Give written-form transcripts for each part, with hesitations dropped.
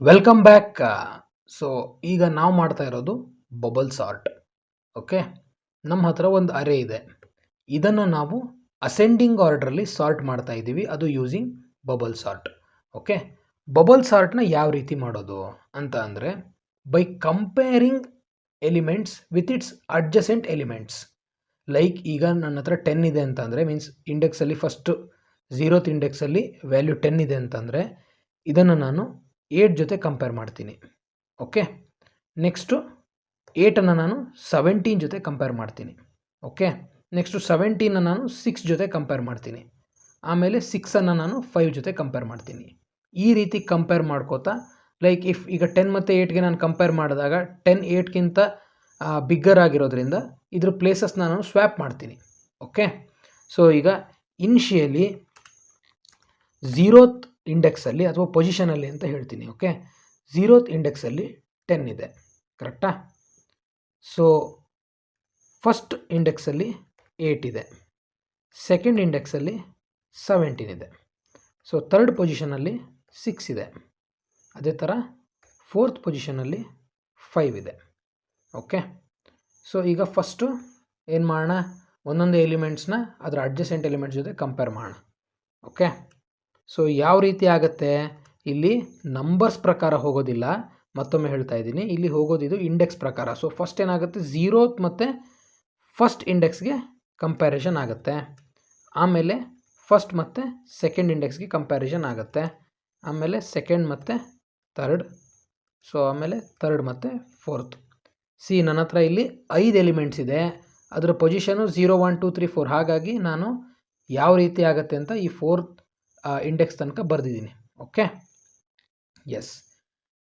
Welcome back. So ಈಗ ನಾವು ಮಾಡ್ತಾ ಇರೋದು ಬಬಲ್ ಸಾರ್ಟ್. ಓಕೆ, ನಮ್ಮ ಹತ್ರ ಒಂದು ಅರೇ ಇದೆ. ಇದನ್ನು ನಾವು ಅಸೆಂಡಿಂಗ್ ಆರ್ಡ್ರಲ್ಲಿ ಸಾರ್ಟ್ ಮಾಡ್ತಾ ಇದ್ದೀವಿ, ಅದು using bubble sort. Okay, bubble ಸಾರ್ಟ್ನ ಯಾವ ರೀತಿ ಮಾಡೋದು ಅಂತ ಅಂದರೆ by comparing elements with its adjacent elements. Like ಈಗ ನನ್ನ ಹತ್ರ 10 ಇದೆ ಅಂತಂದರೆ ಮೀನ್ಸ್ ಇಂಡೆಕ್ಸಲ್ಲಿ ಫಸ್ಟು 0th ಇಂಡೆಕ್ಸಲ್ಲಿ ವ್ಯಾಲ್ಯೂ 10 ಇದೆ ಅಂತಂದರೆ ಇದನ್ನು ನಾನು 8 ಜೊತೆ ಕಂಪೇರ್ ಮಾಡ್ತೀನಿ. ಓಕೆ, ನೆಕ್ಸ್ಟು 8ಅನ್ನು ನಾನು 17 ಜೊತೆ ಕಂಪೇರ್ ಮಾಡ್ತೀನಿ. ಓಕೆ, ನೆಕ್ಸ್ಟು 17 ನಾನು 6 ಜೊತೆ ಕಂಪೇರ್ ಮಾಡ್ತೀನಿ. ಆಮೇಲೆ 6ಅನ್ನು ನಾನು 5 ಜೊತೆ ಕಂಪೇರ್ ಮಾಡ್ತೀನಿ. ಈ ರೀತಿ ಕಂಪೇರ್ ಮಾಡ್ಕೋತಾ ಲೈಕ್ ಇಫ್ ಈಗ 10 ಮತ್ತು 8ಗೆ ನಾನು ಕಂಪೇರ್ ಮಾಡಿದಾಗ 10 8ಗಿಂತ ಬಿಗ್ಗರ್ ಆಗಿರೋದ್ರಿಂದ ಇದ್ರ ಪ್ಲೇಸಸ್ನ ನಾನು ಸ್ವ್ಯಾಪ್ ಮಾಡ್ತೀನಿ. ಓಕೆ, ಸೊ ಈಗ ಇನಿಷಿಯಲಿ 0th ಇಂಡೆಕ್ಸಲ್ಲಿ ಅಥವಾ ಪೊಸಿಷನಲ್ಲಿ ಅಂತ ಹೇಳ್ತೀನಿ. ಓಕೆ, 0th ಇಂಡೆಕ್ಸಲ್ಲಿ 10 ಇದೆ, ಕರೆಕ್ಟಾ? ಸೊ ಫಸ್ಟ್ ಇಂಡೆಕ್ಸಲ್ಲಿ 8 ಇದೆ, ಸೆಕೆಂಡ್ ಇಂಡೆಕ್ಸಲ್ಲಿ 17 ಇದೆ, ಸೊ ಥರ್ಡ್ ಪೊಸಿಷನಲ್ಲಿ 6 ಇದೆ, ಅದೇ ಥರ ಫೋರ್ತ್ ಪೊಸಿಷನಲ್ಲಿ 5 ಇದೆ. ಓಕೆ, ಸೊ ಈಗ ಫಸ್ಟು ಏನು ಮಾಡೋಣ, ಒಂದೊಂದು ಎಲಿಮೆಂಟ್ಸ್ನ ಅದರ ಅಡ್ಜಸೆಂಟ್ ಎಲಿಮೆಂಟ್ಸ್ ಜೊತೆ ಕಂಪೇರ್ ಮಾಡೋಣ. ಓಕೆ, ಸೊ ಯಾವ ರೀತಿ ಆಗುತ್ತೆ, ಇಲ್ಲಿ ನಂಬರ್ಸ್ ಪ್ರಕಾರ ಹೋಗೋದಿಲ್ಲ, ಮತ್ತೊಮ್ಮೆ ಹೇಳ್ತಾ ಇದ್ದೀನಿ, ಇಲ್ಲಿ ಹೋಗೋದಿದು ಇಂಡೆಕ್ಸ್ ಪ್ರಕಾರ. ಸೊ ಫಸ್ಟ್ ಏನಾಗುತ್ತೆ, 0th ಮತ್ತು ಫಸ್ಟ್ ಇಂಡೆಕ್ಸ್ಗೆ ಕಂಪ್ಯಾರಿಷನ್ ಆಗುತ್ತೆ, ಆಮೇಲೆ ಫಸ್ಟ್ ಮತ್ತು ಸೆಕೆಂಡ್ ಇಂಡೆಕ್ಸ್ಗೆ ಕಂಪ್ಯಾರಿಷನ್ ಆಗುತ್ತೆ, ಆಮೇಲೆ ಸೆಕೆಂಡ್ ಮತ್ತು ಥರ್ಡ್, ಸೊ ಆಮೇಲೆ ಥರ್ಡ್ ಮತ್ತು ಫೋರ್ತ್. ನನ್ನ ಹತ್ರ ಇಲ್ಲಿ 5 ಎಲಿಮೆಂಟ್ಸ್ ಇದೆ, ಅದರ ಪೊಸಿಷನು 0 1 2 3 4. ಹಾಗಾಗಿ ನಾನು ಯಾವ ರೀತಿ ಆಗುತ್ತೆ ಅಂತ ಈ ಫೋರ್ತ್ ಇಂಡೆಕ್ಸ್ ತನಕ ಬರೆದಿದ್ದೀನಿ. Okay, yes.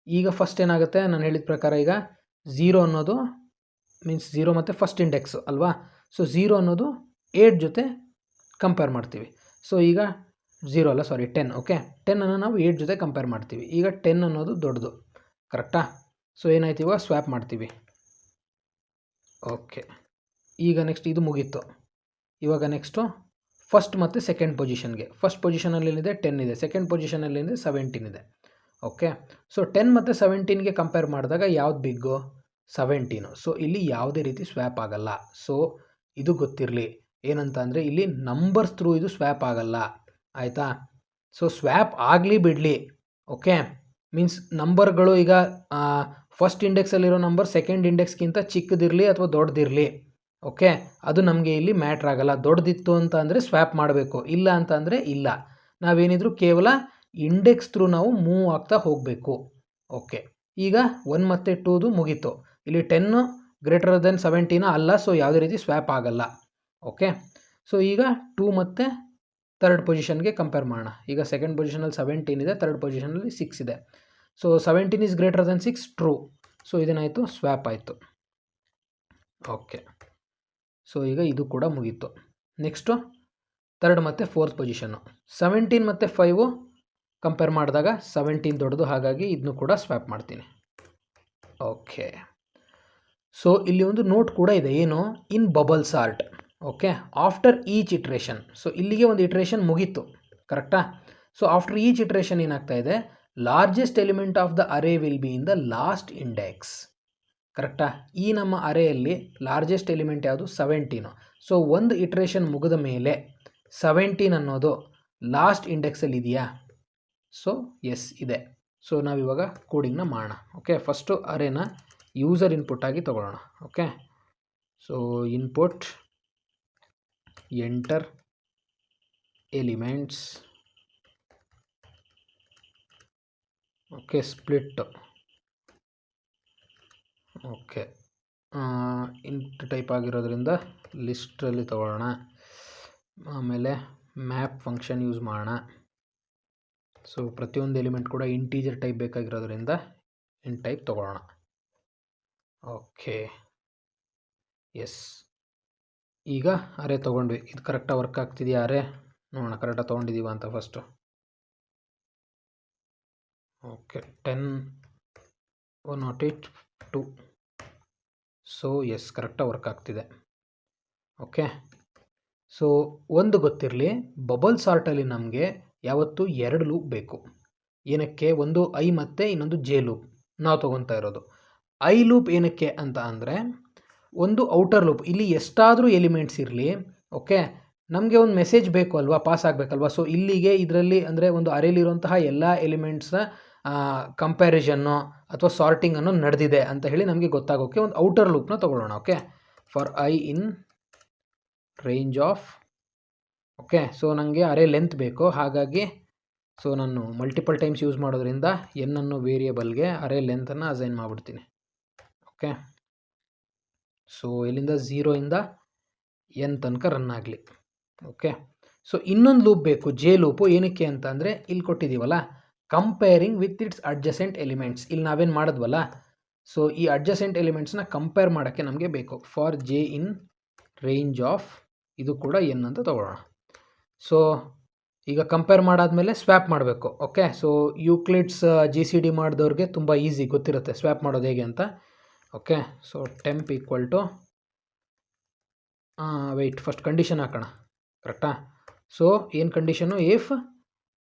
ಈಗ ಫಸ್ಟ್ ಏನಾಗುತ್ತೆ, ನಾನು ಹೇಳಿದ ಪ್ರಕಾರ ಈಗ 0 ಅನ್ನೋದು ಮೀನ್ಸ್ 0 ಮತ್ತು ಫಸ್ಟ್ ಇಂಡೆಕ್ಸು ಅಲ್ವಾ. ಸೊ 0 ಅನ್ನೋದು 8 ಜೊತೆ ಕಂಪೇರ್ ಮಾಡ್ತೀವಿ. ಸೊ ಈಗ 10. ಓಕೆ, 10ಅನ್ನು ನಾವು 8 ಜೊತೆ ಕಂಪೇರ್ ಮಾಡ್ತೀವಿ. ಈಗ 10 ಅನ್ನೋದು ದೊಡ್ಡದು, ಕರೆಕ್ಟಾ? ಸೊ ಏನಾಯ್ತು, ಇವಾಗ ಸ್ವ್ಯಾಪ್ ಮಾಡ್ತೀವಿ. ಓಕೆ, ಈಗ ನೆಕ್ಸ್ಟ್ ಇದು ಮುಗೀತು. ಇವಾಗ ನೆಕ್ಸ್ಟು ಫಸ್ಟ್ ಮತ್ತು ಸೆಕೆಂಡ್ ಪೊಸಿಷನ್ಗೆ. ಫಸ್ಟ್ ಪೊಸಿಷನಲ್ಲಿದೆ 10 ಇದೆ, ಸೆಕೆಂಡ್ ಪೊಸಿಷನಲ್ಲಿದೆ 17 ಇದೆ. ಓಕೆ, ಸೊ 10 ಮತ್ತು 17ಗೆ ಕಂಪೇರ್ ಮಾಡಿದಾಗ ಯಾವ್ದು ಬಿಗ್ಗು, 17. ಸೊ ಇಲ್ಲಿ ಯಾವುದೇ ರೀತಿ ಸ್ವ್ಯಾಪ್ ಆಗಲ್ಲ. ಸೊ ಇದು ಗೊತ್ತಿರಲಿ ಏನಂತ ಅಂದರೆ ಇಲ್ಲಿ ನಂಬರ್ಸ್ ಥ್ರೂ ಇದು ಸ್ವ್ಯಾಪ್ ಆಗಲ್ಲ, ಆಯಿತಾ? ಸೊ ಸ್ವ್ಯಾಪ್ ಆಗಲಿ ಬಿಡಲಿ, ಓಕೆ, ಮೀನ್ಸ್ ನಂಬರ್ಗಳು ಈಗ ಫಸ್ಟ್ ಇಂಡೆಕ್ಸಲ್ಲಿರೋ ನಂಬರ್ ಸೆಕೆಂಡ್ ಇಂಡೆಕ್ಸ್ಗಿಂತ ಚಿಕ್ಕದಿರಲಿ ಅಥವಾ ದೊಡ್ಡದಿರಲಿ, ಓಕೆ, ಅದು ನಮಗೆ ಇಲ್ಲಿ ಮ್ಯಾಟ್ರ್ ಆಗಲ್ಲ. ದೊಡ್ಡದಿತ್ತು ಅಂತ ಅಂದರೆ ಸ್ವ್ಯಾಪ್ ಮಾಡಬೇಕು, ಇಲ್ಲ ಅಂತ ಅಂದರೆ ಇಲ್ಲ. ನಾವೇನಿದ್ರು ಕೇವಲ ಇಂಡೆಕ್ಸ್ ಥ್ರೂ ನಾವು ಮೂವ್ ಆಗ್ತಾ ಹೋಗಬೇಕು. ಓಕೆ, ಈಗ 1 ಮತ್ತು 2ದು ಮುಗೀತು. ಇಲ್ಲಿ 10 ಗ್ರೇಟರ್ ದೆನ್ 17 ಅಲ್ಲ, ಸೊ ಯಾವುದೇ ರೀತಿ ಸ್ವ್ಯಾಪ್ ಆಗಲ್ಲ. ಓಕೆ, ಸೊ ಈಗ 2 ಮತ್ತು ಥರ್ಡ್ ಪೊಸಿಷನ್ಗೆ ಕಂಪೇರ್ ಮಾಡೋಣ. ಈಗ ಸೆಕೆಂಡ್ ಪೊಸಿಷನಲ್ಲಿ 17 ಇದೆ, ಥರ್ಡ್ ಪೊಸಿಷನಲ್ಲಿ 6 ಇದೆ. So 17 is greater than 6, true. So ಇದೇನಾಯಿತು, ಸ್ವ್ಯಾಪ್ ಆಯಿತು. ಓಕೆ, ಸೊ ಈಗ ಇದು ಕೂಡ ಮುಗೀತು. ನೆಕ್ಸ್ಟು ಥರ್ಡ್ ಮತ್ತು ಫೋರ್ತ್ ಪೊಸಿಷನ್ನು. 17 ಮತ್ತು 5 ಕಂಪೇರ್ ಮಾಡಿದಾಗ 17 ದೊಡ್ಡದು, ಹಾಗಾಗಿ ಇದನ್ನು ಕೂಡ ಸ್ವ್ಯಾಪ್ ಮಾಡ್ತೀನಿ. ಓಕೆ, ಸೊ ಇಲ್ಲಿ ಒಂದು ನೋಟ್ ಕೂಡ ಇದೆ, ಏನು, in bubble sort. Okay, after each iteration. So ಇಲ್ಲಿಗೆ ಒಂದು ಇಟ್ರೇಷನ್ ಮುಗೀತು, ಕರೆಕ್ಟಾ? ಸೊ ಆಫ್ಟರ್ ಈಚ್ ಇಟ್ರೇಷನ್ ಏನಾಗ್ತಾ ಇದೆ, largest element of the array will be in the last index, ಕರೆಕ್ಟಾ? ಈ ನಮ್ಮ ಅರೇಯಲ್ಲಿ ಲಾರ್ಜೆಸ್ಟ್ ಎಲಿಮೆಂಟ್ ಯಾವುದು, 17. ಸೊ ಒಂದು ಇಟ್ರೇಷನ್ ಮುಗಿದ ಮೇಲೆ 17 ಅನ್ನೋದು ಲಾಸ್ಟ್ ಇಂಡೆಕ್ಸಲ್ಲಿ ಇದೆಯಾ? ಸೊ ಎಸ್ ಇದೆ. ಸೊ ನಾವಿವಾಗ ಕೋಡಿಂಗ್ನ ಮಾಡೋಣ. ಓಕೆ, ಫಸ್ಟು ಅರೇನ ಯೂಸರ್ ಇನ್ಪುಟ್ ಆಗಿ ತೊಗೊಳ್ಳೋಣ. Okay, so input enter elements. Okay, split. Okay, int type ಆಗಿರೋದ್ರಿಂದ ಲಿಸ್ಟಲ್ಲಿ ತೊಗೊಳ್ಳೋಣ. ಆಮೇಲೆ ಮ್ಯಾಪ್ ಫಂಕ್ಷನ್ ಯೂಸ್ ಮಾಡೋಣ. ಸೊ ಪ್ರತಿಯೊಂದು ಎಲಿಮೆಂಟ್ ಕೂಡ ಇಂಟೀಜರ್ ಟೈಪ್ ಬೇಕಾಗಿರೋದ್ರಿಂದ ಇಂಟ್ ಟೈಪ್ ತೊಗೊಳ್ಳೋಣ. Okay, yes. ಈಗ ಅರೇ ತೊಗೊಂಡ್ವಿ, ಇದು ಕರೆಕ್ಟಾಗಿ ವರ್ಕ್ ಆಗ್ತಿದೆಯಾ ಅರೇ ನೋಡೋಣ, ಕರೆಕ್ಟಾಗಿ ತೊಗೊಂಡಿದ್ದೀವ ಅಂತ ಫಸ್ಟು. ಓಕೆ, 10 108 2. ಸೊ ಎಸ್, ಕರೆಕ್ಟಾಗಿ ವರ್ಕ್ ಆಗ್ತಿದೆ. ಓಕೆ, ಸೊ ಒಂದು ಗೊತ್ತಿರಲಿ, ಬಬಲ್ ಸಾರ್ಟಲ್ಲಿ ನಮಗೆ ಯಾವತ್ತೂ 2 ಲೂಪ್ ಬೇಕು. ಏನಕ್ಕೆ, ಒಂದು ಐ ಮತ್ತು ಇನ್ನೊಂದು ಜೆ ಲೂಪ್ ನಾವು ತೊಗೊತಾ ಇರೋದು. ಐ ಲೂಪ್ ಏನಕ್ಕೆ ಅಂತ ಅಂದರೆ ಒಂದು ಔಟರ್ ಲೂಪ್, ಇಲ್ಲಿ ಎಷ್ಟಾದರೂ ಎಲಿಮೆಂಟ್ಸ್ ಇರಲಿ, ಓಕೆ, ನಮಗೆ ಒಂದು ಮೆಸೇಜ್ ಬೇಕು ಅಲ್ವಾ, ಪಾಸ್ ಆಗಬೇಕಲ್ವಾ. ಸೊ ಇಲ್ಲಿಗೆ ಇದರಲ್ಲಿ ಅಂದರೆ ಒಂದು ಅರೇಲಿರುವಂತಹ ಎಲ್ಲ ಎಲಿಮೆಂಟ್ಸ್ನ ಕಂಪ್ಯಾರಿಸನ್ನು ಅಥವಾ ಸಾರ್ಟಿಂಗನ್ನು ನಡೆದಿದೆ ಅಂತ ಹೇಳಿ ನಮಗೆ ಗೊತ್ತಾಗೋಕ್ಕೆ ಒಂದು ಔಟರ್ ಲೂಪ್ನ ತೊಗೊಳ್ಳೋಣ. Okay, for I in range of, okay, so ನನಗೆ ಅರೇ ಲೆಂತ್ ಬೇಕು, ಹಾಗಾಗಿ ಸೊ ನಾನು ಮಲ್ಟಿಪಲ್ ಟೈಮ್ಸ್ ಯೂಸ್ ಮಾಡೋದ್ರಿಂದ ಅನ್ನೋ ವೇರಿಯೇಬಲ್ಗೆ ಅರೇ ಲೆಂತನ್ನು ಅಸೈನ್ ಮಾಡಿಬಿಡ್ತೀನಿ. ಓಕೆ, ಸೊ ಇಲ್ಲಿಂದ 0ಇಂದ ಎನ್ ತನಕ ರನ್ ಆಗಲಿ. ಓಕೆ, ಸೊ ಇನ್ನೊಂದು ಲೂಪ್ ಬೇಕು, ಜೆ ಲೂಪು. ಏನಕ್ಕೆ ಅಂತ ಅಂದರೆ ಇಲ್ಲಿ ಕೊಟ್ಟಿದ್ದೀವಲ್ಲ, comparing with its adjacent elements. ಇಲ್ಲಿ ನಾವೇನು ಮಾಡಿದ್ವಲ್ಲ, ಸೊ ಈ ಅಡ್ಜಸೆಂಟ್ ಎಲಿಮೆಂಟ್ಸ್ನ ಕಂಪೇರ್ ಮಾಡೋಕ್ಕೆ ನಮಗೆ ಬೇಕು. For J in range of, ಇದು ಕೂಡ ಎನ್ ಅಂತ ತೊಗೊಳ್ಳೋಣ. ಸೊ ಈಗ ಕಂಪೇರ್ ಮಾಡಾದಮೇಲೆ ಸ್ವ್ಯಾಪ್ ಮಾಡಬೇಕು. ಓಕೆ, ಸೊ ಯೂಕ್ಲಿಡ್ಸ್ GCD ಮಾಡಿದವ್ರಿಗೆ ತುಂಬ ಈಸಿ ಗೊತ್ತಿರುತ್ತೆ ಸ್ವ್ಯಾಪ್ ಮಾಡೋದು ಹೇಗೆ ಅಂತ. Okay, so temp equal to wait, first condition ಹಾಕೋಣ, ಕರೆಕ್ಟಾ. ಸೊ ಏನು condition, if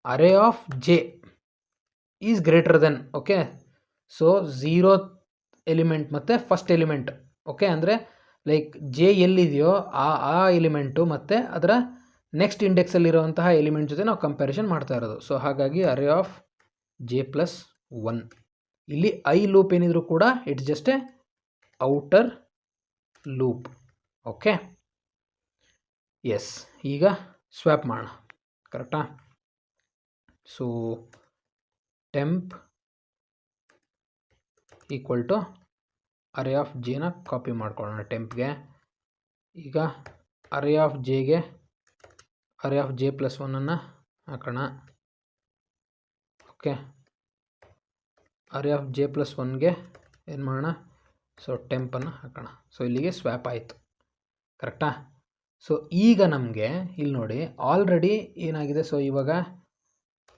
array of J is greater than, okay, so 0th element ಮತ್ತು ಫಸ್ಟ್ ಎಲಿಮೆಂಟ್, ಓಕೆ, ಅಂದರೆ ಲೈಕ್ ಜೆ ಎಲ್ಲಿದೆಯೋ ಆ ಎಲಿಮೆಂಟು ಮತ್ತು ಅದರ ನೆಕ್ಸ್ಟ್ ಇಂಡೆಕ್ಸಲ್ಲಿರುವಂತಹ ಎಲಿಮೆಂಟ್ ಜೊತೆ ನಾವು ಕಂಪ್ಯಾರಿಸನ್ ಮಾಡ್ತಾ ಇರೋದು. ಸೊ ಹಾಗಾಗಿ ಅರೇ ಆಫ್ ಜೆ ಪ್ಲಸ್ 1. ಇಲ್ಲಿ ಐ ಲೂಪ್ ಏನಿದ್ರು ಕೂಡ it's just a outer loop. Okay, yes, ಈಗ ಸ್ವ್ಯಾಪ್ ಮಾಡೋಣ, ಕರೆಕ್ಟಾ. So temp equal to array of ಜೆನ ಕಾಪಿ ಮಾಡ್ಕೊಳ್ಳೋಣ ಟೆಂಪ್ಗೆ. ಈಗ ಅರೇ ಆಫ್ ಜೆಗೆ ಅರೇ ಆಫ್ ಜೆ ಪ್ಲಸ್ 1 ಹಾಕೋಣ. Okay, array of J plus 1ಗೆ ಏನು ಮಾಡೋಣ, ಸೊ ಟೆಂಪನ್ನು ಹಾಕೋಣ. ಸೊ ಇಲ್ಲಿಗೆ ಸ್ವ್ಯಾಪ್ ಆಯಿತು, ಕರೆಕ್ಟಾ. ಸೊ ಈಗ ನಮಗೆ ಇಲ್ಲಿ ನೋಡಿ ಆಲ್ರೆಡಿ ಏನಾಗಿದೆ, ಸೊ ಇವಾಗ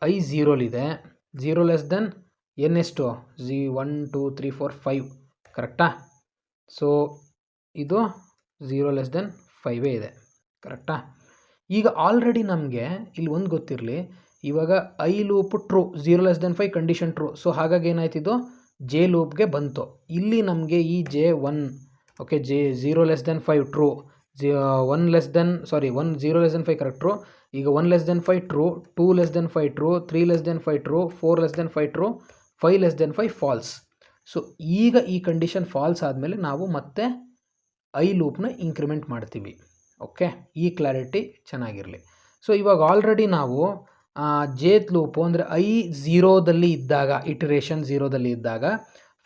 ಐ 0liದೆ, 0 ಲೆಸ್ ದೆನ್ ಎನ್ ಎಷ್ಟು, 1 2 3 4 5, ಕರೆಕ್ಟಾ. ಸೊ ಇದು 0 ಲೆಸ್ ದೆನ್ 5 ಇದೆ, ಕರೆಕ್ಟಾ. ಈಗ ಆಲ್ರೆಡಿ ನಮಗೆ ಇಲ್ಲಿ ಒಂದು ಗೊತ್ತಿರಲಿ, ಇವಾಗ I loop true, 0 less than 5 condition true. So ಹಾಗಾಗಿ ಏನಾಯ್ತಿದ್ದು, ಜೆ ಲೂಪ್ಗೆ ಬಂತು. ಇಲ್ಲಿ ನಮಗೆ ಈ J 1, okay, J 0 less than 5 true, 0 less than 5 correct true. ಈಗ 1 less than 5 true, 2 less than 5 true, 3 less than 5 true, 4 less than 5 true, 5 less than 5 false. So ಈಗ ಈ ಕಂಡೀಷನ್ ಫಾಲ್ಸ್ ಆದಮೇಲೆ ನಾವು ಮತ್ತೆ ಐ ಲೂಪ್ನ ಇಂಕ್ರಿಮೆಂಟ್ ಮಾಡ್ತೀವಿ. ಓಕೆ, ಈ clarity ಚೆನ್ನಾಗಿರಲಿ. So ಇವಾಗ already ನಾವು ಜೇತ್ ಲೂಪು ಅಂದರೆ ಐ 0ದಲ್ಲಿ ಇದ್ದಾಗ, ಇಟರೇಷನ್ 0ದಲ್ಲಿ ಇದ್ದಾಗ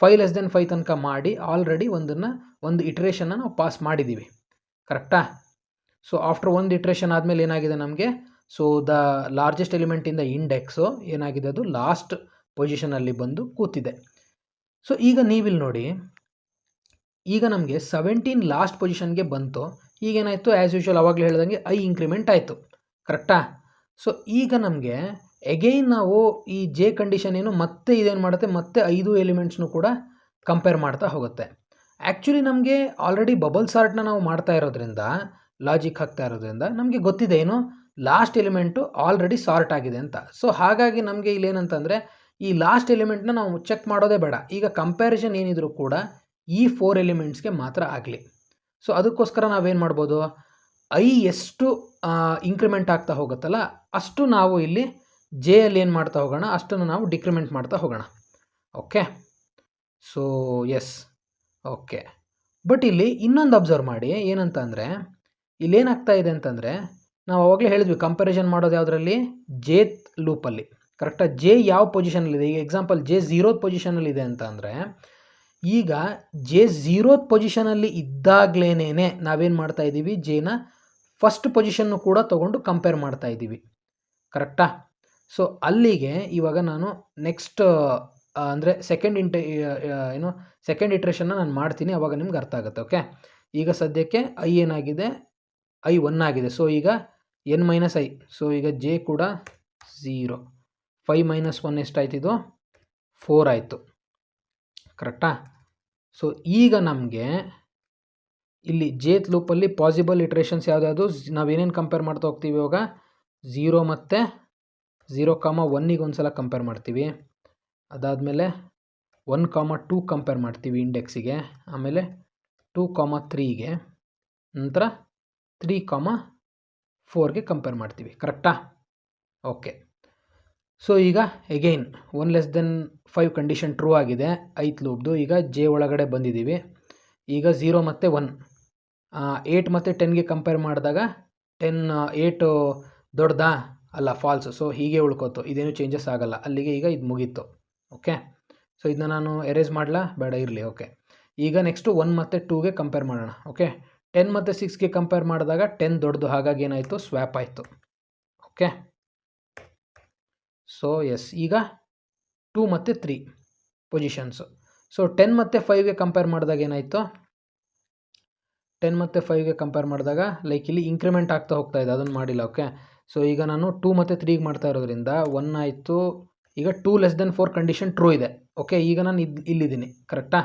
5 ಲೆಸ್ ದೆನ್ 5 ತನಕ ಮಾಡಿ ಆಲ್ರೆಡಿ ಒಂದು ಇಟ್ರೇಷನ್ನ ನಾವು ಪಾಸ್ ಮಾಡಿದ್ದೀವಿ, ಕರೆಕ್ಟಾ. ಸೊ ಆಫ್ಟರ್ ಒಂದು ಇಟ್ರೇಷನ್ ಆದಮೇಲೆ ಏನಾಗಿದೆ ನಮಗೆ, so the largest element in the index ಏನಾಗಿದೆ, ಅದು ಲಾಸ್ಟ್ ಪೊಸಿಷನಲ್ಲಿ ಬಂದು ಕೂತಿದೆ. ಸೊ ಈಗ ನೀವಿಲ್ಲಿ ನೋಡಿ, ಈಗ ನಮಗೆ 17 ಲಾಸ್ಟ್ ಪೊಸಿಷನ್ಗೆ ಬಂತು. ಈಗೇನಾಯಿತು, ಆ್ಯಸ್ ಯೂಶ್ವಲ್ ಅವಾಗಲೇ ಹೇಳ್ದಂಗೆ ಐ ಇಂಕ್ರಿಮೆಂಟ್ ಆಯಿತು, ಕರೆಕ್ಟಾ. ಸೊ ಈಗ ನಮಗೆ ಎಗೈನ್ ನಾವು ಈ ಜೆ ಕಂಡೀಷನ್ ಏನು ಮತ್ತೆ ಇದೇನು ಮಾಡುತ್ತೆ, ಮತ್ತೆ 5 ಎಲಿಮೆಂಟ್ಸ್ನು ಕೂಡ ಕಂಪೇರ್ ಮಾಡ್ತಾ ಹೋಗುತ್ತೆ. ಆ್ಯಕ್ಚುಲಿ ನಮಗೆ ಆಲ್ರೆಡಿ ಬಬಲ್ ಸಾರ್ಟ್ನ ನಾವು ಮಾಡ್ತಾ ಇರೋದ್ರಿಂದ, ಲಾಜಿಕ್ ಹಾಕ್ತಾ ಇರೋದ್ರಿಂದ ನಮಗೆ ಗೊತ್ತಿದೆ ಏನು, ಲಾಸ್ಟ್ ಎಲಿಮೆಂಟು ಆಲ್ರೆಡಿ ಸಾರ್ಟ್ ಆಗಿದೆ ಅಂತ. ಸೊ ಹಾಗಾಗಿ ನಮಗೆ ಇಲ್ಲೇನಂತಂದರೆ ಈ ಲಾಸ್ಟ್ ಎಲಿಮೆಂಟ್ನ ನಾವು ಚೆಕ್ ಮಾಡೋದೇ ಬೇಡ. ಈಗ ಕಂಪ್ಯಾರಿಸನ್ ಏನಿದ್ರು ಕೂಡ ಈ 4 ಎಲಿಮೆಂಟ್ಸ್ಗೆ ಮಾತ್ರ ಆಗಲಿ. ಸೊ ಅದಕ್ಕೋಸ್ಕರ ನಾವೇನು ಮಾಡ್ಬೋದು, ಐ ಎಷ್ಟು ಇಂಕ್ರಿಮೆಂಟ್ ಆಗ್ತಾ ಹೋಗುತ್ತಲ್ಲ ಅಷ್ಟು ನಾವು ಇಲ್ಲಿ ಜೆ ಅಲ್ಲಿ ಏನು ಮಾಡ್ತಾ ಹೋಗೋಣ, ಅಷ್ಟನ್ನು ನಾವು ಡಿಕ್ರಿಮೆಂಟ್ ಮಾಡ್ತಾ ಹೋಗೋಣ. Okay, so yes, okay. But ಇಲ್ಲಿ ಇನ್ನೊಂದು ಅಬ್ಸರ್ವ್ ಮಾಡಿ, ಏನಂತ ಅಂದರೆ ಇಲ್ಲೇನಾಗ್ತಾ ಇದೆ ಅಂತಂದರೆ, ನಾವು ಅವಾಗಲೇ ಹೇಳಿದ್ವಿ ಕಂಪ್ಯಾರಿಸನ್ ಮಾಡೋದು ಯಾವುದರಲ್ಲಿ, ಜೇತ್ ಲೂಪಲ್ಲಿ, ಕರೆಕ್ಟಾಗಿ. ಜೆ ಯಾವ ಪೊಸಿಷನಲ್ಲಿದೆ, ಈಗ ಎಕ್ಸಾಂಪಲ್ ಜೆ 0th ಪೊಸಿಷನಲ್ಲಿದೆ ಅಂತ ಅಂದರೆ, ಈಗ ಜೆ 0th ಪೊಸಿಷನಲ್ಲಿ ಇದ್ದಾಗಲೇ ನಾವೇನು ಮಾಡ್ತಾ ಇದ್ದೀವಿ, ಜೆನ ಫಸ್ಟ್ ಪೊಸಿಷನ್ನು ಕೂಡ ತೊಗೊಂಡು ಕಂಪೇರ್ ಮಾಡ್ತಾ ಇದ್ದೀವಿ, ಕರೆಕ್ಟಾ. ಸೊ ಅಲ್ಲಿಗೆ ಇವಾಗ ನಾನು ನೆಕ್ಸ್ಟ್ ಅಂದರೆ ಸೆಕೆಂಡ್ ಇಟ್ರೇಷನ್ನ ನಾನು ಮಾಡ್ತೀನಿ, ಅವಾಗ ನಿಮ್ಗೆ ಅರ್ಥ ಆಗುತ್ತೆ. ಓಕೆ, ಈಗ ಸದ್ಯಕ್ಕೆ ಐ ಏನಾಗಿದೆ, ಐ 1 ಆಗಿದೆ. ಸೊ ಈಗ n - i, ಸೊ ಈಗ ಜೆ ಕೂಡ 0, 5 - 1 ಎಷ್ಟಾಯ್ತಿದು, 4 ಆಯಿತು, ಕರೆಕ್ಟಾ. ಸೊ ಈಗ ನಮಗೆ ಇಲ್ಲಿ ಜೇತ್ ಲೂಪಲ್ಲಿ ಪಾಸಿಬಲ್ ಇಟ್ರೇಷನ್ಸ್ ಯಾವುದ್ಯಾವುದು, ನಾವೇನೇನು ಕಂಪೇರ್ ಮಾಡ್ತಾ ಹೋಗ್ತೀವಿ ಇವಾಗ, 0 ಮತ್ತು 0,1ಗೆ ಒಂದು ಸಲ ಕಂಪೇರ್ ಮಾಡ್ತೀವಿ, ಅದಾದಮೇಲೆ 1,2 ಕಂಪೇರ್ ಮಾಡ್ತೀವಿ ಇಂಡೆಕ್ಸಿಗೆ, ಆಮೇಲೆ 2,3ಗೆ, ನಂತರ 3,4ಗೆ ಕಂಪೇರ್ ಮಾಡ್ತೀವಿ. ಕರೆಕ್ಟಾ? ಓಕೆ. ಸೊ ಈಗ ಎಗೈನ್ 1<5 ಕಂಡೀಷನ್ ಟ್ರೂ ಆಗಿದೆ 8th ಲೂಪ್ದು. ಈಗ ಜೆ ಒಳಗಡೆ ಬಂದಿದ್ದೀವಿ. ಈಗ 0 ಮತ್ತು 1, 8 ಮತ್ತು 10ಗೆ ಕಂಪೇರ್ ಮಾಡಿದಾಗ 8 ದೊಡ್ಡದಾ? ಅಲ್ಲ, ಫಾಲ್ಸು. ಸೊ ಹೀಗೆ ಉಳ್ಕೋತು, ಇದೇನು ಚೇಂಜಸ್ ಆಗಲ್ಲ. ಅಲ್ಲಿಗೆ ಈಗ ಇದು ಮುಗೀತು. ಓಕೆ. ಸೊ ಇದನ್ನ ನಾನು ಎರೇಸ್ ಮಾಡಲಾ? ಬೇಡ, ಇರಲಿ. ಓಕೆ. ಈಗ ನೆಕ್ಸ್ಟು 1 ಮತ್ತು 2ಗೆ ಕಂಪೇರ್ ಮಾಡೋಣ. ಓಕೆ. 10 ಮತ್ತು 6ಗೆ ಕಂಪೇರ್ ಮಾಡಿದಾಗ 10 ದೊಡ್ಡದು, ಹಾಗಾಗಿ ಏನಾಯಿತು? ಸ್ವ್ಯಾಪ್ ಆಯಿತು. ಓಕೆ. ಸೊ ಎಸ್, ಈಗ 2 ಮತ್ತು 3 ಪೊಸಿಷನ್ಸು. ಸೊ 10 ಮತ್ತು 5ಗೆ ಕಂಪೇರ್ ಮಾಡಿದಾಗ ಏನಾಯಿತು? 10 ಮತ್ತು 5ಗೆ ಕಂಪೇರ್ ಮಾಡಿದಾಗ ಲೈಕ್ ಇಲ್ಲಿ ಇಂಕ್ರಿಮೆಂಟ್ ಆಗ್ತಾ ಹೋಗ್ತಾ ಇದೆ, ಅದನ್ನು ಮಾಡಿಲ್ಲ. ಓಕೆ. ಸೊ ಈಗ ನಾನು 2 ಮತ್ತು 3ಗೆ ಮಾಡ್ತಾ ಇರೋದ್ರಿಂದ 1 ಆಯಿತು. ಈಗ 2<4 ಕಂಡೀಷನ್ ಟ್ರೂ ಇದೆ. ಓಕೆ. ಈಗ ನಾನು ಇಲ್ಲಿದ್ದೀನಿ. ಕರೆಕ್ಟಾ?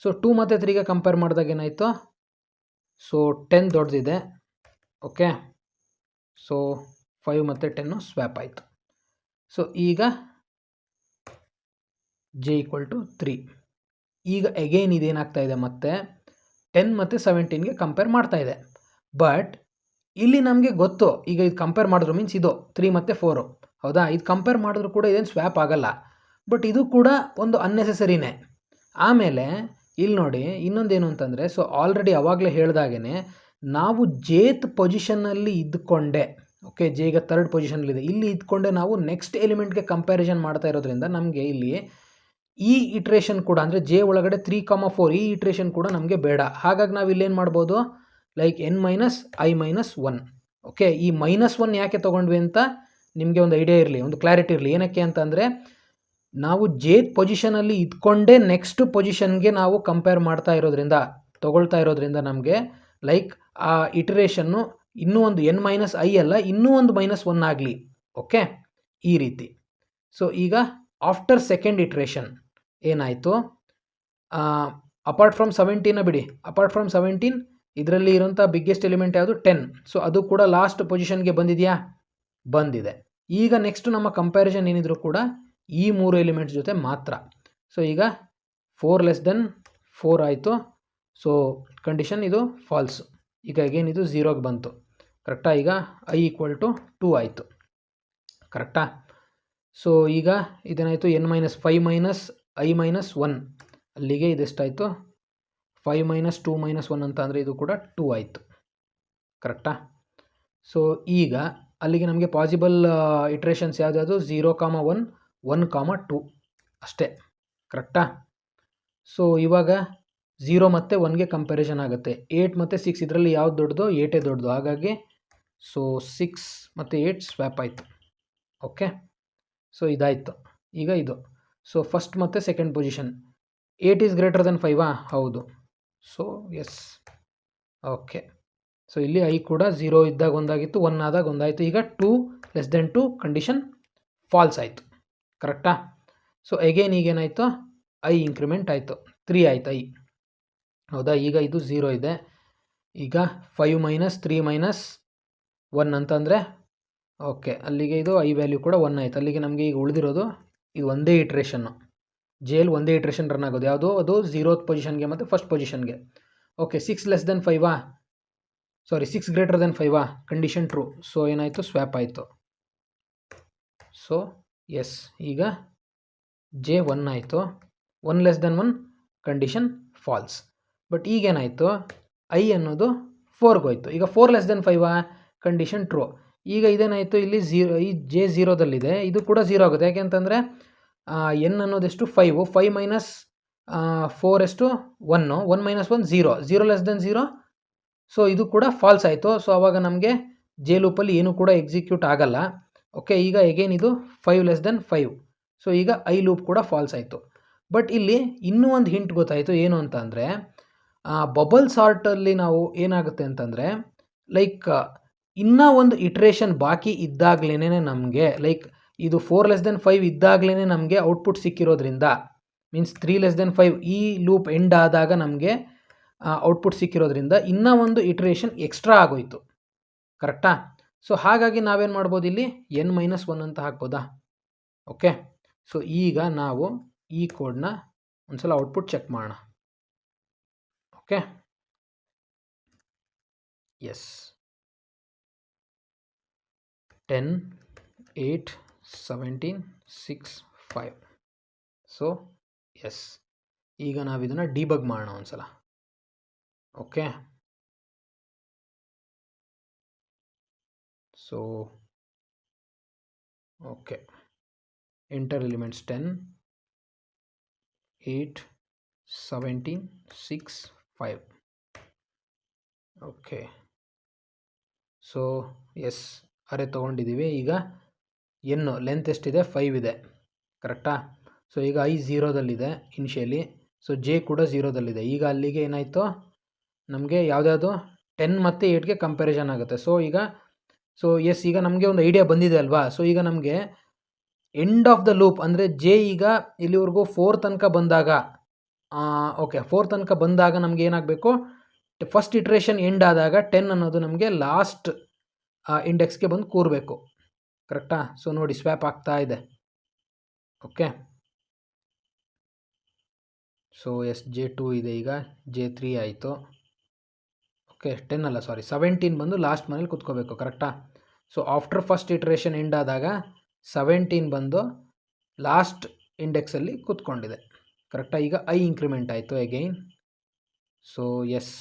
ಸೊ 2 ಮತ್ತು 3ಗೆ ಕಂಪೇರ್ ಮಾಡಿದಾಗ ಏನಾಯಿತು? ಸೊ 10 ದೊಡ್ಡದಿದೆ. ಓಕೆ. ಸೊ 5 ಮತ್ತು 10 ಸ್ವ್ಯಾಪ್ ಆಯಿತು. ಸೊ ಈಗ ಜೆ = 3. ಈಗ ಎಗೈನ್ ಇದೇನಾಗ್ತಾ ಇದೆ? ಮತ್ತೆ 10 ಮತ್ತು 17ಗೆ ಕಂಪೇರ್ ಮಾಡ್ತಾ ಇದೆ. ಬಟ್ ಇಲ್ಲಿ ನಮಗೆ ಗೊತ್ತು, ಈಗ ಇದು ಕಂಪೇರ್ ಮಾಡಿದ್ರು ಮೀನ್ಸ್ ಇದು 3 ಮತ್ತು 4, ಹೌದಾ? ಇದು ಕಂಪೇರ್ ಮಾಡಿದ್ರು ಕೂಡ ಇದೇನು ಸ್ವ್ಯಾಪ್ ಆಗಲ್ಲ. ಬಟ್ ಇದು ಕೂಡ ಒಂದು ಅನ್ನೆಸೆಸರಿನೇ. ಆಮೇಲೆ ಇಲ್ಲಿ ನೋಡಿ ಇನ್ನೊಂದೇನು ಅಂತಂದರೆ, ಸೊ ಆಲ್ರೆಡಿ ಅವಾಗಲೇ ಹೇಳ್ದಾಗೇ ನಾವು ಜೇತ್ ಪೊಸಿಷನ್ನಲ್ಲಿ ಇದ್ದುಕೊಂಡೆ. ಓಕೆ. ಜೆ ಈಗ 3rd ಪೊಸಿಷನಲ್ಲಿದೆ. ಇಲ್ಲಿ ಇದ್ಕೊಂಡೆ ನಾವು ನೆಕ್ಸ್ಟ್ ಎಲಿಮೆಂಟ್ಗೆ ಕಂಪ್ಯಾರಿಸನ್ ಮಾಡ್ತಾ ಇರೋದ್ರಿಂದ ನಮಗೆ ಇಲ್ಲಿ ಈ ಇಟ್ರೇಷನ್ ಕೂಡ, ಅಂದರೆ ಜೆ ಒಳಗಡೆ 3,4 ಈ ಇಟ್ರೇಷನ್ ಕೂಡ ನಮಗೆ ಬೇಡ. ಹಾಗಾಗಿ ನಾವು ಇಲ್ಲೇನು ಮಾಡ್ಬೋದು? Like n-i-1. ಓಕೆ. ಈ -1 ಯಾಕೆ ತೊಗೊಂಡ್ವಿ ಅಂತ ನಿಮಗೆ ಒಂದು ಐಡಿಯಾ ಇರಲಿ, ಒಂದು ಕ್ಲಾರಿಟಿ ಇರಲಿ. ಏನಕ್ಕೆ ಅಂತಂದರೆ, ನಾವು ಜೇತ್ ಪೊಸಿಷನಲ್ಲಿ ಇದ್ಕೊಂಡೇ ನೆಕ್ಸ್ಟ್ ಪೊಸಿಷನ್ಗೆ ನಾವು ಕಂಪೇರ್ ಮಾಡ್ತಾ ಇರೋದ್ರಿಂದ, ತೊಗೊಳ್ತಾ ಇರೋದ್ರಿಂದ ನಮಗೆ ಲೈಕ್ ಆ ಇಟ್ರೇಷನ್ನು ಇನ್ನೂ ಒಂದು n-i ಅಲ್ಲ, ಇನ್ನೂ ಒಂದು -1 ಆಗಲಿ. ಓಕೆ. ಈ ರೀತಿ. ಸೊ ಈಗ ಆಫ್ಟರ್ ಸೆಕೆಂಡ್ ಇಟ್ರೇಷನ್ ಏನಾಯಿತು? ಅಪಾರ್ಟ್ ಫ್ರಮ್ 17 ಬಿಡಿ, ಅಪಾರ್ಟ್ ಫ್ರಮ್ 17 ಇದರಲ್ಲಿ ಇರೋಂಥ ಬಿಗ್ಗೆಸ್ಟ್ ಎಲಿಮೆಂಟ್ ಯಾವುದು? 10. ಸೊ ಅದು ಕೂಡ ಲಾಸ್ಟ್ ಪೊಸಿಷನ್ಗೆ ಬಂದಿದೆಯಾ? ಬಂದಿದೆ. ಈಗ ನೆಕ್ಸ್ಟ್ ನಮ್ಮ ಕಂಪ್ಯಾರಿಸನ್ ಏನಿದ್ರು ಕೂಡ ಈ 3 ಎಲಿಮೆಂಟ್ಸ್ ಜೊತೆ ಮಾತ್ರ. ಸೊ ಈಗ 4<4 ಆಯಿತು. ಸೊ ಕಂಡೀಷನ್ ಇದು ಫಾಲ್ಸು. ಈಗ ಅಗೇನ್ ಇದು 0ಗೆ ಬಂತು. ಕರೆಕ್ಟಾ? ಈಗ i = 2 ಆಯಿತು. ಕರೆಕ್ಟಾ? ಸೊ ಈಗ ಇದೇನಾಯಿತು? n-5 - i - 1 ಅಲ್ಲಿಗೆ ಇದೆಷ್ಟಾಯಿತು? 5 - 2 - 1 ಅಂತ ಅಂದರೆ ಇದು ಕೂಡ 2 ಆಯಿತು. ಕರೆಕ್ಟಾ? ಸೊ ಈಗ ಅಲ್ಲಿಗೆ ನಮಗೆ ಪಾಸಿಬಲ್ ಇಟ್ರೇಷನ್ಸ್ ಯಾವುದ್ಯಾವುದು? 0,1, 1,2 ಅಷ್ಟೇ. ಕರೆಕ್ಟಾ? ಸೊ ಇವಾಗ 0 ಮತ್ತು 1ಗೆ ಕಂಪ್ಯಾರಿಸನ್ ಆಗುತ್ತೆ. 8 ಮತ್ತು 6 ಇದರಲ್ಲಿ ಯಾವ್ದು ದೊಡ್ಡದು? 8 ದೊಡ್ಡದು. ಹಾಗಾಗಿ ಸೊ 6 ಮತ್ತು 8 ಸ್ವ್ಯಾಪ್ ಆಯಿತು. ಓಕೆ. ಸೊ ಇದಾಯಿತು. ಈಗ ಇದು ಸೊ ಫಸ್ಟ್ ಮತ್ತು second position 8 is greater than 5. ಹೌದು. So yes. ಓಕೆ. ಸೊ ಇಲ್ಲಿ i ಕೂಡ 0 ಇದ್ದಾಗ ಒಂದಾಗಿತ್ತು, 1 ಆದಾಗ ಒಂದಾಯಿತು. ಈಗ 2<2 ಕಂಡೀಷನ್ ಫಾಲ್ಸ್ ಆಯಿತು. ಕರೆಕ್ಟಾ? ಸೊ ಎಗೇನ್ ಈಗೇನಾಯಿತು? i ಇಂಕ್ರಿಮೆಂಟ್ ಆಯಿತು, 3 ಆಯಿತು i. ಹೌದಾ? ಈಗ ಇದು 0 ಇದೆ. ಈಗ 5 - 3 - 1 ಅಂತಂದರೆ ಓಕೆ, ಅಲ್ಲಿಗೆ ಇದು i ವ್ಯಾಲ್ಯೂ ಕೂಡ 1 ಆಯಿತು. ಅಲ್ಲಿಗೆ ನಮಗೆ ಈಗ ಉಳಿದಿರೋದು ಇದು ಒಂದೇ ಇಟ್ರೇಷನ್ನು. ಜೇಲ್ ಒಂದೇ ಇಟ್ರೇಷನ್ ರನ್ ಆಗೋದು ಯಾವುದು? ಅದು 0th ಪೊಸಿಷನ್ಗೆ ಮತ್ತು ಫಸ್ಟ್ ಪೊಸಿಷನ್ಗೆ. ಓಕೆ. 6<5 ಸಾರಿ 6 greater than 5 condition true. So ಏನಾಯಿತು? ಸ್ವ್ಯಾಪ್ ಆಯಿತು. ಸೊ ಎಸ್, ಈಗ ಜೆ 1 ಆಯಿತು. 1<1 ಕಂಡೀಷನ್ ಫಾಲ್ಸ್. ಬಟ್ ಈಗೇನಾಯಿತು? i ಅನ್ನೋದು 4ಗೆ ಹೋಯಿತು. ಈಗ 4<5 ಕಂಡೀಷನ್ ಟ್ರೂ. ಈಗ ಇದೇನಾಯಿತು? ಇಲ್ಲಿ ಈ ಜೆ 0ದಲ್ಲಿದೆ, ಇದು ಕೂಡ 0 ಆಗುತ್ತೆ. ಯಾಕೆ ಅಂತಂದರೆ n ಅನ್ನೋದೆಷ್ಟು? 5. 5 - 4 ಎಷ್ಟು? 1. 1 - 1 0. 0<0. ಸೊ ಇದು ಕೂಡ ಫಾಲ್ಸ್ ಆಯಿತು. ಸೊ ಆವಾಗ ನಮಗೆ ಜೆ ಲೂಪಲ್ಲಿ ಏನೂ ಕೂಡ ಎಕ್ಸಿಕ್ಯೂಟ್ ಆಗಲ್ಲ. ಓಕೆ. ಈಗ ಎಗೇನ್ ಇದು 5<5. ಸೊ ಈಗ i ಲೂಪ್ ಕೂಡ ಫಾಲ್ಸ್ ಆಯಿತು. ಬಟ್ ಇಲ್ಲಿ ಇನ್ನೂ ಒಂದು ಹಿಂಟ್ ಗೊತ್ತಾಯಿತು. ಏನು ಅಂತ ಅಂದರೆ, ಬಬಲ್ ಸಾರ್ಟಲ್ಲಿ ನಾವು ಏನಾಗುತ್ತೆ ಅಂತಂದರೆ, ಲೈಕ್ ಇನ್ನೂ ಒಂದು ಇಟ್ರೇಷನ್ ಬಾಕಿ ಇದ್ದಾಗಲೇ ನಮಗೆ ಲೈಕ್ ಇದು 4<5 ಇದ್ದಾಗಲೇ ನಮಗೆ ಔಟ್ಪುಟ್ ಸಿಕ್ಕಿರೋದ್ರಿಂದ, ಮೀನ್ಸ್ 3<5 ಈ ಲೂಪ್ ಎಂಡ್ ಆದಾಗ ನಮಗೆ ಔಟ್ಪುಟ್ ಸಿಕ್ಕಿರೋದ್ರಿಂದ ಇನ್ನೂ ಒಂದು ಇಟ್ರೇಷನ್ ಎಕ್ಸ್ಟ್ರಾ ಆಗೋಯಿತು. ಕರೆಕ್ಟಾ? ಸೊ ಹಾಗಾಗಿ ನಾವೇನು ಮಾಡ್ಬೋದು ಇಲ್ಲಿ n-1 ಅಂತ ಹಾಕ್ಬೋದಾ? ಓಕೆ. ಸೊ ಈಗ ನಾವು ಈ ಕೋಡ್ನ ಒಂದ್ಸಲ ಔಟ್ಪುಟ್ ಚೆಕ್ ಮಾಡೋಣ. ಓಕೆ. ಎಸ್ 10, 8, 17, 6, 5. ಸೊ ಎಸ್, ಈಗ ನಾವು ಇದನ್ನು ಡಿಬಗ್ ಮಾಡೋಣ ಒಂದ್ಸಲ. Okay. So okay, enter elements 10, 8, 17, 6, 5. Okay. So yes, array ತೊಗೊಂಡಿದ್ದೀವಿ. ಈಗ ಎನ್ನು ಲೆಂತ್ ಎಷ್ಟಿದೆ? 5 ಇದೆ, ಕರೆಕ್ಟಾ? ಸೊ ಈಗ ಐ 0ದಲ್ಲಿದೆ ಇನಿಷಿಯಲಿ, ಸೊ ಜೆ ಕೂಡ 0ದಲ್ಲಿದೆ. ಈಗ ಅಲ್ಲಿಗೆ ಏನಾಯಿತು, ನಮಗೆ ಯಾವುದ್ಯಾವುದು 10 ಮತ್ತು 8ಗೆ ಕಂಪ್ಯಾರಿಸನ್ ಆಗುತ್ತೆ. ಸೊ ಎಸ್, ಈಗ ನಮಗೆ ಒಂದು ಐಡಿಯಾ ಬಂದಿದೆ ಅಲ್ವಾ? ಸೊ ಈಗ ನಮಗೆ ಎಂಡ್ ಆಫ್ ದ ಲೂಪ್ ಅಂದರೆ ಜೆ ಈಗ ಇಲ್ಲಿವರೆಗೂ 4 ತನಕ ಬಂದಾಗ, ಓಕೆ 4 ತನಕ ಬಂದಾಗ ನಮಗೆ ಏನಾಗಬೇಕು, ಫಸ್ಟ್ ಇಟ್ರೇಷನ್ ಎಂಡ್ ಆದಾಗ 10 ಅನ್ನೋದು ನಮಗೆ ಲಾಸ್ಟ್ ಇಂಡೆಕ್ಸ್ಗೆ ಬಂದು ಕೂರಬೇಕು, ಕರೆಕ್ಟಾ? ಸೊ ನೋಡಿ ಸ್ವ್ಯಾಪ್ ಆಗ್ತಾ ಇದೆ. ಓಕೆ. ಸೊ ಎಸ್, J2 ಇದೆ, ಈಗ J3 ಆಯಿತು. ಓಕೆ, 10 ಅಲ್ಲ ಸಾರಿ 17 ಬಂದು ಲಾಸ್ಟ್ ಮನೇಲಿ ಕುತ್ಕೋಬೇಕು, ಕರೆಕ್ಟಾ? So after first iteration end ಆದಾಗ 17 ಬಂದು ಲಾಸ್ಟ್ ಇಂಡೆಕ್ಸಲ್ಲಿ ಕೂತ್ಕೊಂಡಿದೆ, ಕರೆಕ್ಟಾ? ಈಗ ಐ ಇಂಕ್ರಿಮೆಂಟ್ ಆಯಿತು ಅಗೈನ್. ಸೊ ಎಸ್,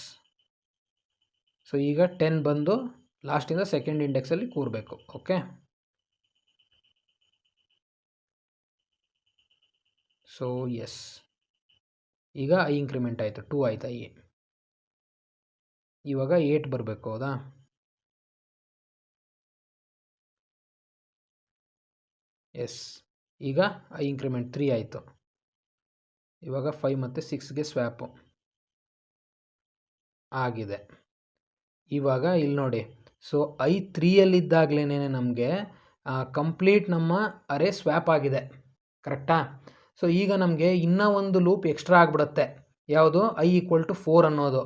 ಸೊ ಈಗ 10 ಬಂದು ಲಾಸ್ಟಿಂದ ಸೆಕೆಂಡ್ ಇಂಡೆಕ್ಸಲ್ಲಿ ಕೂರಬೇಕು. ಓಕೆ. ಸೊ ಎಸ್, ಈಗ ಐ ಇಂಕ್ರಿಮೆಂಟ್ ಆಯಿತು, 2 ಆಯ್ತು ಐ. ಇವಾಗ 8 ಬರಬೇಕು, ಹೌದಾ? ಎಸ್, ಈಗ ಐ ಇಂಕ್ರಿಮೆಂಟ್ 3 ಆಯಿತು. ಇವಾಗ 5 ಮತ್ತು 6ಗೆ ಸ್ವ್ಯಾಪು ಆಗಿದೆ. ಇವಾಗ ಇಲ್ಲಿ ನೋಡಿ, ಸೊ ಐ 3ಯಲ್ಲಿದ್ದಾಗಲೇ ನಮಗೆ ಕಂಪ್ಲೀಟ್ ನಮ್ಮ ಅರೇ ಸ್ವ್ಯಾಪ್ ಆಗಿದೆ, ಕರೆಕ್ಟಾ? ಸೊ ಈಗ ನಮಗೆ ಇನ್ನೂ ಒಂದು ಲೂಪ್ ಎಕ್ಸ್ಟ್ರಾ ಆಗಿಬಿಡುತ್ತೆ. ಯಾವುದು? ಐ ಈಕ್ವಲ್ ಟು 4 ಅನ್ನೋದು.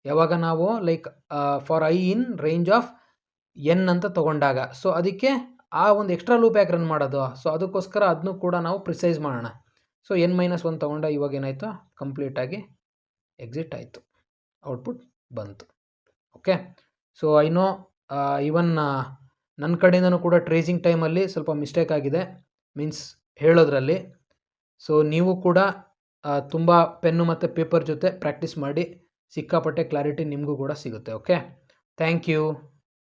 ಯಾವಾಗ ನಾವು like for I in range of N ಅಂತ ತೊಗೊಂಡಾಗ, ಸೊ ಅದಕ್ಕೆ ಆ ಒಂದು ಎಕ್ಸ್ಟ್ರಾ ಲೂಪ್ ಯಾಕೆ ರನ್ ಮಾಡೋದು? ಸೊ ಅದಕ್ಕೋಸ್ಕರ ಅದನ್ನು ಕೂಡ ನಾವು ಪ್ರಿಸೈಸ್ ಮಾಡೋಣ. ಸೊ n-1 ತೊಗೊಂಡ, ಇವಾಗ ಏನಾಯಿತು, ಕಂಪ್ಲೀಟಾಗಿ ಎಕ್ಸಿಟ್ ಆಯಿತು, ಔಟ್ಪುಟ್ ಬಂತು. ಓಕೆ. ಸೊ ಐ ನೋ ಇವನ್ ನನ್ನ ಕಡೆಯಿಂದನೂ ಕೂಡ ಟ್ರೇಸಿಂಗ್ ಟೈಮಲ್ಲಿ ಸ್ವಲ್ಪ ಮಿಸ್ಟೇಕ್ ಆಗಿದೆ, ಮೀನ್ಸ್ ಹೇಳೋದ್ರಲ್ಲಿ. ಸೊ ನೀವು ಕೂಡ ತುಂಬ ಪೆನ್ನು ಮತ್ತು ಪೇಪರ್ ಜೊತೆ ಪ್ರಾಕ್ಟೀಸ್ ಮಾಡಿ, ಸಿಕ್ಕಾಪಟ್ಟೆ ಕ್ಲಾರಿಟಿ ನಿಮಗೂ ಕೂಡ ಸಿಗುತ್ತೆ. Okay, thank you.